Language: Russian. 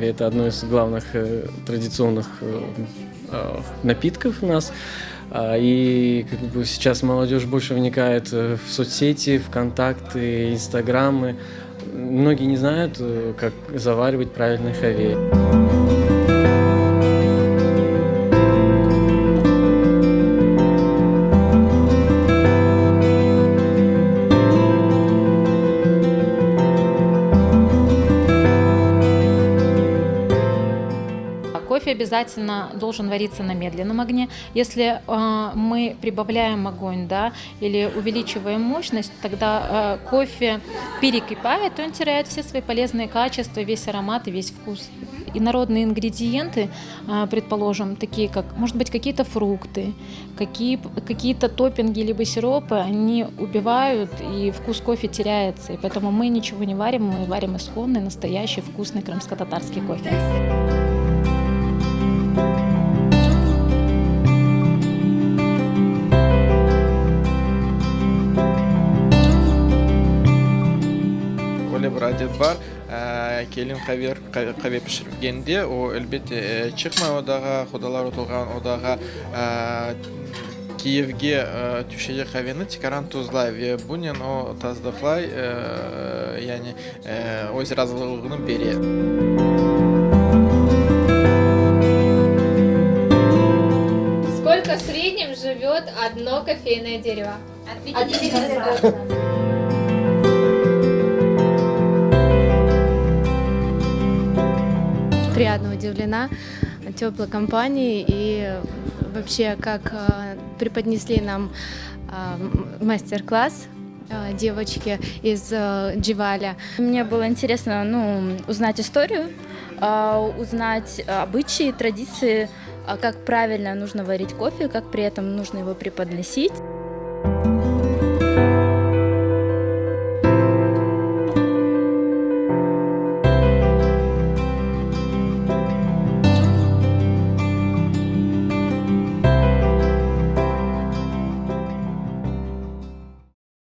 Молдавии это одно из главных традиционных напитков у нас. И как бы сейчас молодежь больше вникает в соцсети, в контакты, инстаграмы. Многие не знают, как заваривать правильный хавель. Кофе обязательно должен вариться на медленном огне. Если мы прибавляем огонь, да, или увеличиваем мощность, тогда кофе перекипает, и он теряет все свои полезные качества, весь аромат и весь вкус. И народные ингредиенты, предположим, такие как, может быть, какие-то фрукты, какие-то топпинги либо сиропы, они убивают, и вкус кофе теряется. И поэтому мы ничего не варим, мы варим исконный, настоящий, вкусный крымско-татарский кофе. Адет бар, келин каве пиширгенде, о элбетте чыкмай одага, кудалар отылган одага Киевге түшеге кавени тикаран тузлай, бунен о таздыклай, яни өз разылыгын берет. Сколько в среднем живет одно кофейное дерево? От 50 лет. Приятно удивлена теплой компанией и вообще, как преподнесли нам мастер-класс девочки из Дживаля. Мне было интересно узнать историю, узнать обычаи, традиции, как правильно нужно варить кофе, как при этом нужно его преподносить.